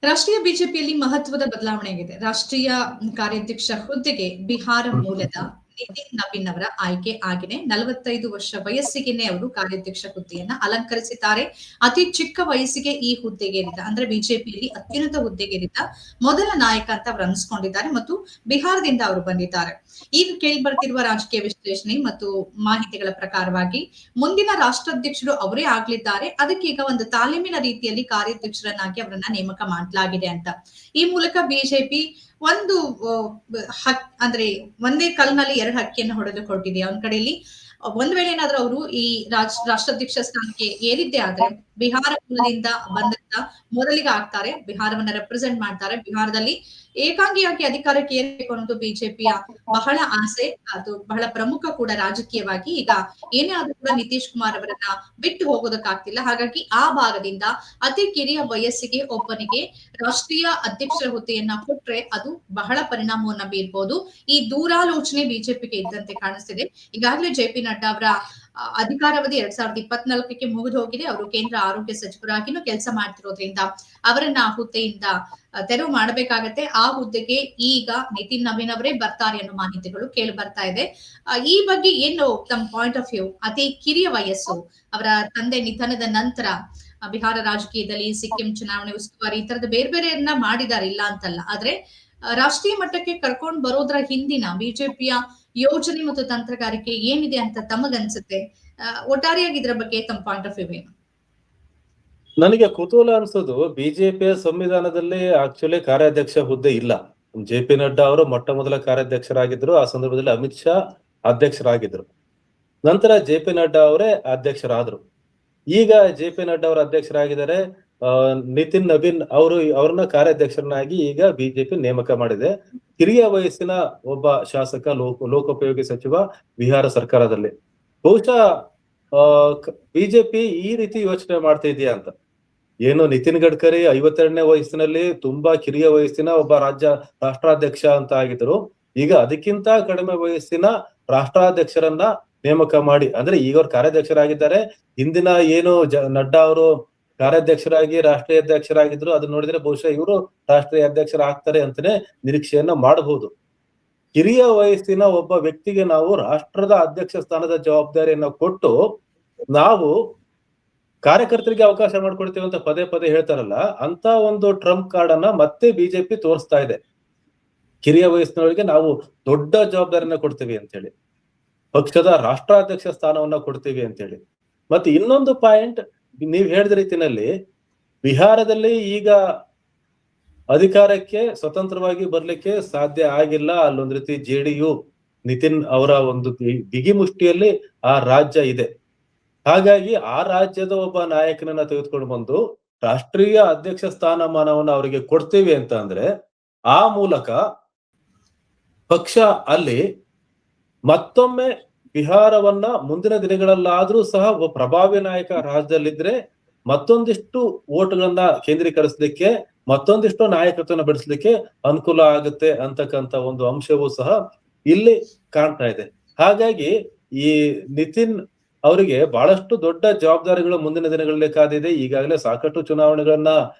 ರಾಷ್ಟ್ರೀಯ ಬಿಜೆಪಿಯಲ್ಲಿ ಮಹತ್ವದ ಬದಲಾವಣೆ ಆಗಿದೆ. ರಾಷ್ಟ್ರೀಯ ಕಾರ್ಯಾಧ್ಯಕ್ಷ ಹುದ್ದೆಗೆ ಬಿಹಾರ ಮೂಲದ ನಿತಿನ್ ನವೀನ್ ಅವರ ಆಯ್ಕೆ ಆಗಿದೆ. 45 ವರ್ಷ ವಯಸ್ಸಿಗೆನೆ ಅವರು ಕಾರ್ಯಾಧ್ಯಕ್ಷ ಹುದ್ದೆಯನ್ನ ಅಲಂಕರಿಸಿದ್ದಾರೆ. ಅತಿ ಚಿಕ್ಕ ವಯಸ್ಸಿಗೆ ಈ ಹುದ್ದೆಗೇರಿದ ಅಂದ್ರೆ ಬಿಜೆಪಿಯಲ್ಲಿ ಅತ್ಯುನ್ನತ ಹುದ್ದೆಗೇರಿದ ಮೊದಲ ನಾಯಕ ಅಂತ ಅವರು ಅನಿಸ್ಕೊಂಡಿದ್ದಾರೆ ಮತ್ತು ಬಿಹಾರದಿಂದ ಅವರು ಬಂದಿದ್ದಾರೆ. ಈಗ ಕೇಳಿ ಬರ್ತಿರುವ ರಾಜಕೀಯ ವಿಶ್ಲೇಷಣೆ ಮತ್ತು ಮಾಹಿತಿಗಳ ಪ್ರಕಾರವಾಗಿ ಮುಂದಿನ ರಾಷ್ಟ್ರಾಧ್ಯಕ್ಷರು ಅವರೇ ಆಗ್ಲಿದ್ದಾರೆ. ಅದಕ್ಕೆ ಈಗ ಒಂದು ತಾಲೀಮಿನ ರೀತಿಯಲ್ಲಿ ಕಾರ್ಯಾಧ್ಯಕ್ಷರನ್ನಾಗಿ ಅವರನ್ನ ನೇಮಕ ಮಾಡಲಾಗಿದೆ ಅಂತ. ಈ ಮೂಲಕ ಬಿಜೆಪಿ ಒಂದು ಅಂದ್ರೆ ಒಂದೇ ಕಲ್ನಲ್ಲಿ ಎರಡು ಹಕ್ಕಿಯನ್ನು ಹೊಡೆದು ಕೊಟ್ಟಿದೆ. ಒಂದ್ ಕಡೆಯಲ್ಲಿ ಒಂದ್ ವೇಳೆ ಏನಾದ್ರೂ ಅವರು ಈ ರಾಷ್ಟ್ರಾಧ್ಯಕ್ಷ ಸ್ಥಾನಕ್ಕೆ ಏರಿದ್ದೇ ಆದ್ರೆ ಬಿಹಾರ ಮೂಲದಿಂದ ಬಂದಂತ ಮೊದಲಿಗೆ ಆಗ್ತಾರೆ. ಬಿಹಾರವನ್ನ ರೆಪ್ರೆಸೆಂಟ್ ಮಾಡ್ತಾರೆ. ಬಿಹಾರದಲ್ಲಿ ಏಕಾಂಗಿಯಾಗಿ ಅಧಿಕಾರಕ್ಕೆ ಏರಬೇಕು ಅನ್ನೋದು ಬಿಜೆಪಿಯ ಬಹಳ ಆಸೆ. ಅದು ಬಹಳ ಪ್ರಮುಖ ಕೂಡ ರಾಜಕೀಯವಾಗಿ. ಈಗ ಏನೇ ಆದ್ರೂ ಕೂಡ ನಿತೀಶ್ ಕುಮಾರ್ ಅವರನ್ನ ಬಿಟ್ಟು ಹೋಗೋದಕ್ಕಾಗ್ತಿಲ್ಲ. ಹಾಗಾಗಿ ಆ ಭಾಗದಿಂದ ಅತಿ ಕಿರಿಯ ವಯಸ್ಸಿಗೆ ಒಬ್ಬನಿಗೆ ರಾಷ್ಟ್ರೀಯ ಅಧ್ಯಕ್ಷರ ಹುದ್ದೆಯನ್ನ ಕೊಟ್ರೆ ಅದು ಬಹಳ ಪರಿಣಾಮವನ್ನ ಬೀರ್ಬೋದು. ಈ ದೂರಾಲೋಚನೆ ಬಿಜೆಪಿಗೆ ಇದ್ದಂತೆ ಕಾಣಿಸ್ತಿದೆ. ಈಗಾಗಲೇ ಜೆ.ಪಿ. ನಡ್ಡಾ ಅವರ ಅಧಿಕಾರಾವಧಿ 2024ಕ್ಕೆ ಮುಗಿದು ಹೋಗಿದೆ. ಅವರು ಕೇಂದ್ರ ಆರೋಗ್ಯ ಸಚಿವರಾಗಿನೂ ಕೆಲಸ ಮಾಡ್ತಿರೋದ್ರಿಂದ ಅವರನ್ನ ಆ ಹುದ್ದೆಯಿಂದ ತೆರವು ಮಾಡಬೇಕಾಗತ್ತೆ. ಆ ಹುದ್ದೆಗೆ ಈಗ ನಿತಿನ್ ನವೀನ್ ಅವರೇ ಬರ್ತಾರೆ ಅನ್ನೋ ಮಾಹಿತಿಗಳು ಕೇಳಿ ಬರ್ತಾ ಇದೆ. ಈ ಬಗ್ಗೆ ಏನು ತಮ್ಮ ಪಾಯಿಂಟ್ ಆಫ್ ವ್ಯೂ? ಅತಿ ಕಿರಿಯ ವಯಸ್ಸು, ಅವರ ತಂದೆ ನಿಧನದ ನಂತರ ಬಿಹಾರ ರಾಜಕೀಯದಲ್ಲಿ ಸಿಕ್ಕಿಂ ಚುನಾವಣೆ ಉಸ್ತುವಾರಿ ಈ ತರದ ಬೇರೆ ಬೇರೆಯನ್ನ ಮಾಡಿದ್ದಾರೆ, ಇಲ್ಲ ಅಂತಲ್ಲ. ಆದ್ರೆ ರಾಷ್ಟ್ರೀಯ ಮಟ್ಟಕ್ಕೆ ಕರ್ಕೊಂಡು ಬರೋದ್ರ ಹಿಂದಿನ ಬಿಜೆಪಿಯ ಯೋಜನೆ ಮತ್ತು ತಂತ್ರಗಾರಿಕೆ ಏನಿದೆ ಅಂತ ತಮಗನ್ಸುತ್ತೆ? ಒಟ್ಟಾರೆಯಾಗಿ ಇದ್ರ ಬಗ್ಗೆ ತಮ್ಮ ಪಾಯಿಂಟ್ ಆಫ್ ವ್ಯೂ ಏನು? ನನಗೆ ಕುತೂಹಲ ಅನ್ಸೋದು, ಬಿಜೆಪಿಯ ಸಂವಿಧಾನದಲ್ಲಿ ಆಕ್ಚುಲಿ ಕಾರ್ಯಾಧ್ಯಕ್ಷ ಹುದ್ದೆ ಇಲ್ಲ. ಜೆ.ಪಿ. ನಡ್ಡಾ ಅವರು ಮೊಟ್ಟ ಮೊದಲ ಕಾರ್ಯಾಧ್ಯಕ್ಷರಾಗಿದ್ರು. ಆ ಸಂದರ್ಭದಲ್ಲಿ ಅಮಿತ್ ಶಾ ಅಧ್ಯಕ್ಷರಾಗಿದ್ರು. ನಂತರ ಜೆ.ಪಿ. ನಡ್ಡಾ ಅವರೇ ಅಧ್ಯಕ್ಷರಾದ್ರು. ಈಗ ಜೆ.ಪಿ. ನಡ್ಡಾ ಅವರ ಅಧ್ಯಕ್ಷರಾಗಿದ್ದಾರೆ. ನಿತಿನ್ ನವೀನ್ ಅವ್ರನ್ನ ಕಾರ್ಯಾಧ್ಯಕ್ಷರನ್ನಾಗಿ ಈಗ ಬಿಜೆಪಿ ನೇಮಕ ಮಾಡಿದೆ. ಹಿರಿಯ ವಯಸ್ಸಿನ ಒಬ್ಬ ಶಾಸಕ, ಲೋಕೋಪಯೋಗಿ ಸಚಿವ ಬಿಹಾರ ಸರ್ಕಾರದಲ್ಲಿ. ಬಹುಶಃ ಬಿಜೆಪಿ ಈ ರೀತಿ ಯೋಚನೆ ಮಾಡ್ತಾ ಇದೆಯಾ ಅಂತ. ಏನು ನಿತಿನ್ ಗಡ್ಕರಿ 52ನೇ ವಯಸ್ಸಿನಲ್ಲಿ ತುಂಬಾ ಕಿರಿಯ ವಯಸ್ಸಿನ ಒಬ್ಬ ರಾಷ್ಟ್ರಾಧ್ಯಕ್ಷ ಅಂತ ಆಗಿದ್ರು. ಈಗ ಅದಕ್ಕಿಂತ ಕಡಿಮೆ ವಯಸ್ಸಿನ ರಾಷ್ಟ್ರಾಧ್ಯಕ್ಷರನ್ನ ನೇಮಕ ಮಾಡಿ, ಅಂದ್ರೆ ಈಗ ಅವ್ರು ಕಾರ್ಯಾಧ್ಯಕ್ಷರಾಗಿದ್ದಾರೆ. ಹಿಂದಿನ ಏನು ನಡ್ಡಾ ಅವರು ಕಾರ್ಯಾಧ್ಯಕ್ಷರಾಗಿ ರಾಷ್ಟ್ರೀಯ ಅಧ್ಯಕ್ಷರಾಗಿದ್ರು, ಅದನ್ನ ನೋಡಿದ್ರೆ ಬಹುಶಃ ಇವರು ರಾಷ್ಟ್ರೀಯ ಅಧ್ಯಕ್ಷರಾಗ್ತಾರೆ ಅಂತಾನೆ ನಿರೀಕ್ಷೆಯನ್ನ ಮಾಡಬಹುದು. ಹಿರಿಯ ವಯಸ್ಸಿನ ಒಬ್ಬ ವ್ಯಕ್ತಿಗೆ ನಾವು ರಾಷ್ಟ್ರದ ಅಧ್ಯಕ್ಷ ಸ್ಥಾನದ ಜವಾಬ್ದಾರಿಯನ್ನ ಕೊಟ್ಟು ನಾವು ಕಾರ್ಯಕರ್ತರಿಗೆ ಅವಕಾಶ ಮಾಡ್ಕೊಡ್ತೀವಿ ಅಂತ ಪದೇ ಪದೇ ಹೇಳ್ತಾರಲ್ಲ, ಅಂತ ಒಂದು ಟ್ರಂಪ್ ಕಾರ್ಡ್ ಅನ್ನ ಮತ್ತೆ ಬಿಜೆಪಿ ತೋರಿಸ್ತಾ ಇದೆ. ಕಿರಿಯ ವಯಸ್ಸಿನವರಿಗೆ ನಾವು ದೊಡ್ಡ ಜವಾಬ್ದಾರಿಯನ್ನ ಕೊಡ್ತೀವಿ ಅಂತ ಹೇಳಿ, ಪಕ್ಷದ ರಾಷ್ಟ್ರಾಧ್ಯಕ್ಷ ಸ್ಥಾನವನ್ನ ಕೊಡ್ತೀವಿ ಅಂತ ಹೇಳಿ. ಮತ್ತೆ ಇನ್ನೊಂದು ಪಾಯಿಂಟ್, ನೀವ್ ಹೇಳಿದ ರೀತಿನಲ್ಲಿ ಬಿಹಾರದಲ್ಲಿ ಈಗ ಅಧಿಕಾರಕ್ಕೆ ಸ್ವತಂತ್ರವಾಗಿ ಬರ್ಲಿಕ್ಕೆ ಸಾಧ್ಯ ಆಗಿಲ್ಲ. ಅಲ್ಲೊಂದ್ ರೀತಿ ಜೆಡಿಯು ನಿತಿನ್ ಅವರ ಒಂದು ಬಿಗಿ ಮುಷ್ಟಿಯಲ್ಲಿ ಆ ರಾಜ್ಯ ಇದೆ. ಹಾಗಾಗಿ ಆ ರಾಜ್ಯದ ಒಬ್ಬ ನಾಯಕನನ್ನ ತೆಗೆದುಕೊಂಡು ಬಂದು ರಾಷ್ಟ್ರೀಯ ಅಧ್ಯಕ್ಷ ಸ್ಥಾನಮಾನವನ್ನ ಅವರಿಗೆ ಕೊಡ್ತೀವಿ ಅಂತ ಅಂದ್ರೆ ಆ ಮೂಲಕ ಪಕ್ಷ ಅಲ್ಲಿ ಮತ್ತೊಮ್ಮೆ ಬಿಹಾರವನ್ನ ಮುಂದಿನ ದಿನಗಳಲ್ಲಾದ್ರೂ ಸಹ ಒಬ್ಬ ಪ್ರಭಾವಿ ನಾಯಕ ರಾಜ್ಯದಲ್ಲಿದ್ರೆ ಮತ್ತೊಂದಿಷ್ಟು ಓಟ್ಗಳನ್ನ ಕೇಂದ್ರೀಕರಿಸಲಿಕ್ಕೆ, ಮತ್ತೊಂದಿಷ್ಟು ನಾಯಕತ್ವನ ಬೆಳೆಸಲಿಕ್ಕೆ ಅನುಕೂಲ ಆಗುತ್ತೆ ಅಂತಕ್ಕಂತ ಒಂದು ಅಂಶವೂ ಸಹ ಇಲ್ಲಿ ಕಾಣ್ತಾ ಇದೆ. ಹಾಗಾಗಿ ಈ ನಿತಿನ್ ಅವರಿಗೆ ಬಹಳಷ್ಟು ದೊಡ್ಡ ಜವಾಬ್ದಾರಿಗಳು ಮುಂದಿನ ದಿನಗಳಲ್ಲಿ ಕಾದಿದೆ. ಈಗಾಗಲೇ ಸಾಕಷ್ಟು ಚುನಾವಣೆಗಳನ್ನ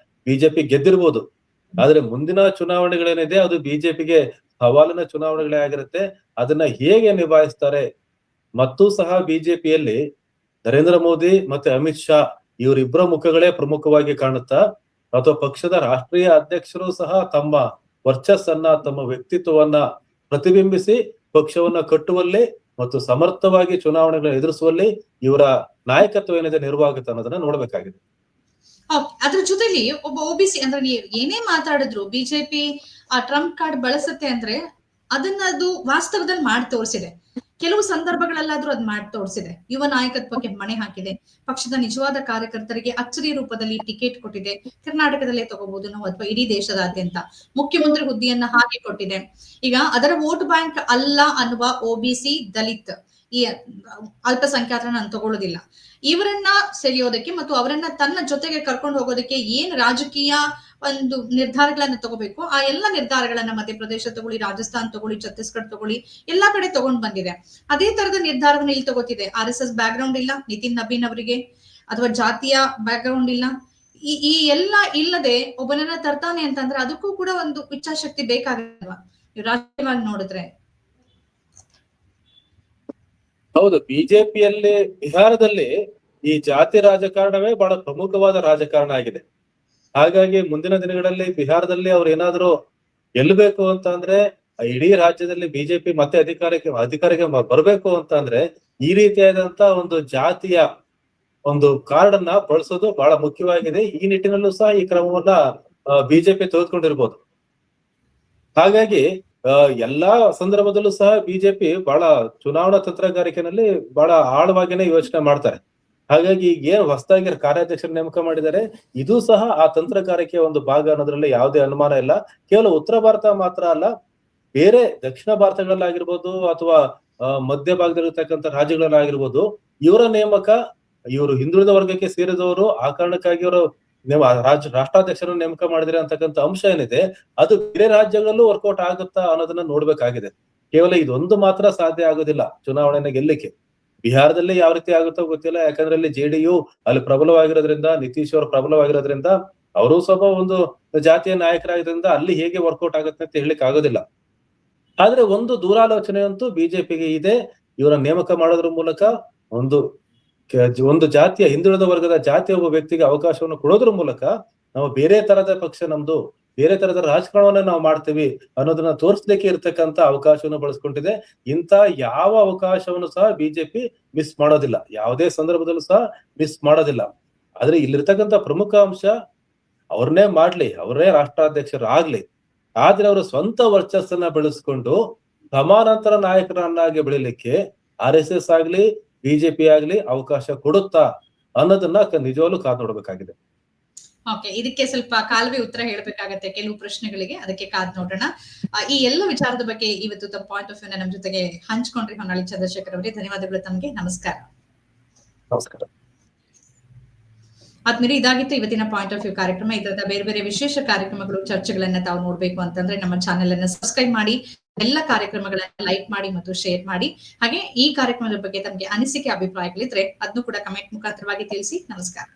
ಬಿಜೆಪಿ ಗೆದ್ದಿರ್ಬೋದು, ಆದ್ರೆ ಮುಂದಿನ ಚುನಾವಣೆಗಳೇನಿದೆ ಅದು ಬಿಜೆಪಿಗೆ ಸವಾಲಿನ ಚುನಾವಣೆಗಳೇ ಆಗಿರುತ್ತೆ. ಅದನ್ನ ಹೇಗೆ ನಿಭಾಯಿಸ್ತಾರೆ? ಮತ್ತೂ ಸಹ ಬಿಜೆಪಿಯಲ್ಲಿ ನರೇಂದ್ರ ಮೋದಿ ಮತ್ತೆ ಅಮಿತ್ ಶಾ ಇವರಿಬ್ಬರ ಮುಖಗಳೇ ಪ್ರಮುಖವಾಗಿ ಕಾಣುತ್ತಾ, ಅಥವಾ ಪಕ್ಷದ ರಾಷ್ಟ್ರೀಯ ಅಧ್ಯಕ್ಷರು ಸಹ ತಮ್ಮ ವರ್ಚಸ್ಸನ್ನ, ತಮ್ಮ ವ್ಯಕ್ತಿತ್ವವನ್ನ ಪ್ರತಿಬಿಂಬಿಸಿ ಪಕ್ಷವನ್ನ ಕಟ್ಟುವಲ್ಲಿ ಮತ್ತು ಸಮರ್ಥವಾಗಿ ಚುನಾವಣೆಗಳನ್ನ ಎದುರಿಸುವಲ್ಲಿ ಇವರ ನಾಯಕತ್ವ ಏನಿದೆ ನೆರವಾಗುತ್ತೆ ಅನ್ನೋದನ್ನ ನೋಡ್ಬೇಕಾಗಿದೆ. ಅದ್ರ ಜೊತೆಲಿ ಒಬ್ಬ ಒಬಿಸಿ ಅಂದ್ರೆ ನೀವು ಏನೇ ಮಾತಾಡಿದ್ರು ಬಿಜೆಪಿ ಆ ಟ್ರಂಪ್ ಕಾರ್ಡ್ ಬಳಸುತ್ತೆ ಅಂದ್ರೆ ಅದನ್ನ ಅದು ವಾಸ್ತವದಲ್ಲಿ ಮಾಡಿ ತೋರಿಸಿದೆ. ಕೆಲವು ಸಂದರ್ಭಗಳಲ್ಲಾದ್ರೂ ಅದ್ ಮಾಡಿ ತೋರಿಸಿದೆ. ಯುವ ನಾಯಕತ್ವಕ್ಕೆ ಮಣೆ ಹಾಕಿದೆ. ಪಕ್ಷದ ನಿಜವಾದ ಕಾರ್ಯಕರ್ತರಿಗೆ ಅಚ್ಚರಿ ರೂಪದಲ್ಲಿ ಟಿಕೆಟ್ ಕೊಟ್ಟಿದೆ. ಕರ್ನಾಟಕದಲ್ಲೇ ತಗೋಬಹುದು ನಾವು ಅಥವಾ ಇಡೀ ದೇಶದಾದ್ಯಂತ ಮುಖ್ಯಮಂತ್ರಿ ಹುದ್ದೆಯನ್ನ ಹಾಕಿ ಕೊಟ್ಟಿದೆ. ಈಗ ಅದರ ವೋಟ್ ಬ್ಯಾಂಕ್ ಅಲ್ಲ ಅನ್ನುವ ಒಬಿಸಿ, ದಲಿತ್, ಈ ಅಲ್ಪಸಂಖ್ಯಾತರನ್ನ ನಾನು ತಗೊಳ್ಳೋದಿಲ್ಲ. ಇವರನ್ನ ಸೆಳೆಯೋದಕ್ಕೆ ಮತ್ತು ಅವರನ್ನ ತನ್ನ ಜೊತೆಗೆ ಕರ್ಕೊಂಡು ಹೋಗೋದಕ್ಕೆ ಏನ್ ರಾಜಕೀಯ ಒಂದು ನಿರ್ಧಾರಗಳನ್ನ ತಗೋಬೇಕು, ಆ ಎಲ್ಲಾ ನಿರ್ಧಾರಗಳನ್ನ ಮಧ್ಯಪ್ರದೇಶ ತಗೊಳ್ಳಿ, ರಾಜಸ್ಥಾನ್ ತಗೊಳ್ಳಿ, ಛತ್ತೀಸ್ಗಢ ತಗೊಳ್ಳಿ, ಎಲ್ಲಾ ಕಡೆ ತಗೊಂಡ್ ಬಂದಿದೆ. ಅದೇ ತರದ ನಿರ್ಧಾರವನ್ನ ಇಲ್ಲಿ ತಗೋತಿದೆ. RSS ಬ್ಯಾಕ್ ಗ್ರೌಂಡ್ ಇಲ್ಲ ನಿತಿನ್ ನಬೀನ್ ಅವರಿಗೆ, ಅಥವಾ ಜಾತಿಯ ಬ್ಯಾಕ್ ಗ್ರೌಂಡ್ ಇಲ್ಲ. ಈ ಎಲ್ಲ ಇಲ್ಲದೆ ಒಬ್ಬನನ್ನ ತರ್ತಾನೆ ಅಂತಂದ್ರೆ ಅದಕ್ಕೂ ಕೂಡ ಒಂದು ಇಚ್ಛಾಶಕ್ತಿ ಬೇಕಾಗಲ್ವಾ ರಾಜಕೀಯವಾಗಿ ನೋಡಿದ್ರೆ? ಹೌದು, ಬಿಜೆಪಿಯಲ್ಲಿ ಬಿಹಾರದಲ್ಲಿ ಈ ಜಾತಿ ರಾಜಕಾರಣವೇ ಬಹಳ ಪ್ರಮುಖವಾದ ರಾಜಕಾರಣ ಆಗಿದೆ. ಹಾಗಾಗಿ ಮುಂದಿನ ದಿನಗಳಲ್ಲಿ ಬಿಹಾರದಲ್ಲಿ ಅವ್ರು ಏನಾದ್ರು ಗೆಲ್ಲಬೇಕು ಅಂತ ಅಂದ್ರೆ ಇಡೀ ರಾಜ್ಯದಲ್ಲಿ ಬಿಜೆಪಿ ಮತ್ತೆ ಅಧಿಕಾರಕ್ಕೆ ಬರಬೇಕು ಅಂತ ಅಂದ್ರೆ ಈ ರೀತಿಯಾದಂತ ಒಂದು ಜಾತಿಯ ಒಂದು ಕಾರ್ಡ್ ಅನ್ನ ಬಳಸೋದು ಬಹಳ ಮುಖ್ಯವಾಗಿದೆ. ಈ ನಿಟ್ಟಿನಲ್ಲೂ ಸಹ ಈ ಕ್ರಮವನ್ನ ಬಿಜೆಪಿ ತೆಗೆದುಕೊಂಡಿರ್ಬೋದು. ಹಾಗಾಗಿ ಎಲ್ಲಾ ಸಂದರ್ಭದಲ್ಲೂ ಸಹ ಬಿಜೆಪಿ ಬಹಳ ಚುನಾವಣಾ ತಂತ್ರಗಾರಿಕೆನಲ್ಲಿ ಬಹಳ ಆಳವಾಗಿನೇ ಯೋಚನೆ ಮಾಡ್ತಾರೆ. ಹಾಗಾಗಿ ಈಗ ಏನ್ ಹೊಸದಾಗಿ ಕಾರ್ಯಾಧ್ಯಕ್ಷರ ನೇಮಕ ಮಾಡಿದ್ದಾರೆ, ಇದು ಸಹ ಆ ತಂತ್ರಗಾರಿಕೆಯ ಒಂದು ಭಾಗ ಅನ್ನೋದ್ರಲ್ಲಿ ಯಾವುದೇ ಅನುಮಾನ ಇಲ್ಲ. ಕೇವಲ ಉತ್ತರ ಭಾರತ ಮಾತ್ರ ಅಲ್ಲ, ಬೇರೆ ದಕ್ಷಿಣ ಭಾರತಗಳಲ್ಲಾಗಿರ್ಬೋದು ಅಥವಾ ಮಧ್ಯ ಭಾಗದಲ್ಲಿರ್ತಕ್ಕಂಥ ರಾಜ್ಯಗಳಲ್ಲಾಗಿರ್ಬೋದು, ಇವರ ನೇಮಕ, ಇವರು ಹಿಂದುಳಿದ ವರ್ಗಕ್ಕೆ ಸೇರಿದವರು, ಆ ಕಾರಣಕ್ಕಾಗಿ ಅವರು ರಾಷ್ಟ್ರಾಧ್ಯಕ್ಷರನ್ನು ನೇಮಕ ಮಾಡಿದ್ರೆ ಅಂತಕ್ಕಂಥ ಅಂಶ ಏನಿದೆ ಅದು ಬೇರೆ ರಾಜ್ಯಗಳಲ್ಲೂ ವರ್ಕೌಟ್ ಆಗುತ್ತಾ ಅನ್ನೋದನ್ನ ನೋಡ್ಬೇಕಾಗಿದೆ. ಕೇವಲ ಇದೊಂದು ಮಾತ್ರ ಸಾಧ್ಯ ಆಗೋದಿಲ್ಲ ಚುನಾವಣೆನ ಗೆಲ್ಲಿಕ್ಕೆ. ಬಿಹಾರದಲ್ಲಿ ಯಾವ ರೀತಿ ಆಗುತ್ತೋ ಗೊತ್ತಿಲ್ಲ, ಯಾಕಂದ್ರೆ ಅಲ್ಲಿ ಜೆಡಿಯು ಅಲ್ಲಿ ಪ್ರಬಲವಾಗಿರೋದ್ರಿಂದ, ನಿತೀಶ್ ಅವರು ಪ್ರಬಲವಾಗಿರೋದ್ರಿಂದ, ಅವರು ಸ್ವಲ್ಪ ಒಂದು ಜಾತಿಯ ನಾಯಕರಾಗಿರೋದ್ರಿಂದ ಅಲ್ಲಿ ಹೇಗೆ ವರ್ಕೌಟ್ ಆಗುತ್ತೆ ಅಂತ ಹೇಳಲಿಕ್ಕೆ ಆಗೋದಿಲ್ಲ. ಆದ್ರೆ ಒಂದು ದೂರಾಲೋಚನೆ ಅಂತೂ ಬಿಜೆಪಿಗೆ ಇದೆ. ಇವರ ನೇಮಕ ಮಾಡೋದ್ರ ಮೂಲಕ ಒಂದು ಜಾತಿಯ ಹಿಂದುಳಿದ ವರ್ಗದ ಜಾತಿಯ ಒಬ್ಬ ವ್ಯಕ್ತಿಗೆ ಅವಕಾಶವನ್ನು ಕೊಡೋದ್ರ ಮೂಲಕ ನಾವು ಬೇರೆ ತರದ ಪಕ್ಷ, ನಮ್ದು ಬೇರೆ ತರದ ರಾಜಕಾರಣವನ್ನ ನಾವು ಮಾಡ್ತೀವಿ ಅನ್ನೋದನ್ನ ತೋರಿಸ್ಲಿಕ್ಕೆ ಇರ್ತಕ್ಕಂಥ ಅವಕಾಶವನ್ನು ಬಳಸ್ಕೊಂಡಿದೆ. ಇಂಥ ಯಾವ ಅವಕಾಶವನ್ನು ಸಹ ಬಿಜೆಪಿ ಮಿಸ್ ಮಾಡೋದಿಲ್ಲ, ಯಾವುದೇ ಸಂದರ್ಭದಲ್ಲೂ ಸಹ ಮಿಸ್ ಮಾಡೋದಿಲ್ಲ. ಆದ್ರೆ ಇಲ್ಲಿರ್ತಕ್ಕಂಥ ಪ್ರಮುಖ ಅಂಶ, ಅವ್ರನ್ನೇ ಮಾಡ್ಲಿ, ಅವರೇ ರಾಷ್ಟ್ರಾಧ್ಯಕ್ಷರಾಗ್ಲಿ, ಆದ್ರೆ ಅವರು ಸ್ವಂತ ವರ್ಚಸ್ಸನ್ನ ಬೆಳೆಸ್ಕೊಂಡು ಸಮಾನಾಂತರ ನಾಯಕರನ್ನಾಗಿ ಬೆಳಿಲಿಕ್ಕೆ RSS ಆಗ್ಲಿ ಬಿಜೆಪಿ ಆಗ್ಲಿ ಅವಕಾಶ ಕೊಡುತ್ತಾ ಅನ್ನೋದನ್ನ ನಿಜವಾಗ್ಲೂ ಕಾದ್ ನೋಡ್ಬೇಕಾಗಿದೆ. ಓಕೆ, ಇದಕ್ಕೆ ಸ್ವಲ್ಪ ಕಾಲುವೆ ಉತ್ತರ ಹೇಳ್ಬೇಕಾಗತ್ತೆ ಕೆಲವು ಪ್ರಶ್ನೆಗಳಿಗೆ, ಅದಕ್ಕೆ ಕಾದ್ ನೋಡೋಣ. ಈ ಎಲ್ಲ ವಿಚಾರದ ಬಗ್ಗೆ ಇವತ್ತು ತಮ್ಮ ಪಾಯಿಂಟ್ ಆಫ್ ವ್ಯೂ ನಮ್ ಜೊತೆಗೆ ಹಂಚ್ಕೊಂಡ್ರಿ ಹೊನ್ನಾಳಿ ಚಂದ್ರಶೇಖರ್ ಅವರೇ, ಧನ್ಯವಾದಗಳು ತಮಗೆ. ನಮಸ್ಕಾರ. ನಮಸ್ಕಾರ. ಆದ್ಮೇಲೆ ಇದಾಗಿತ್ತು ಇವತ್ತಿನ ಪಾಯಿಂಟ್ ಆಫ್ ವ್ಯೂ ಕಾರ್ಯಕ್ರಮ. ಇದರದ ಬೇರೆ ಬೇರೆ ವಿಶೇಷ ಕಾರ್ಯಕ್ರಮಗಳು, ಚರ್ಚೆಗಳನ್ನ ತಾವು ನೋಡ್ಬೇಕು ಅಂತಂದ್ರೆ ನಮ್ಮ ಚಾನೆಲ್ ಅನ್ನ ಸಬ್ಸ್ಕ್ರೈಬ್ ಮಾಡಿ, ಎಲ್ಲ ಕಾರ್ಯಕ್ರಮಗಳನ್ನ ಲೈಕ್ ಮಾಡಿ ಮತ್ತು ಶೇರ್ ಮಾಡಿ. ಹಾಗೆ ಈ ಕಾರ್ಯಕ್ರಮದ ಬಗ್ಗೆ ತಮಗೆ ಅನಿಸಿಕೆ, ಅಭಿಪ್ರಾಯಗಳಿದ್ರೆ ಅದನ್ನು ಕೂಡ ಕಮೆಂಟ್ ಮುಖಾಂತರವಾಗಿ ತಿಳಿಸಿ. ನಮಸ್ಕಾರ.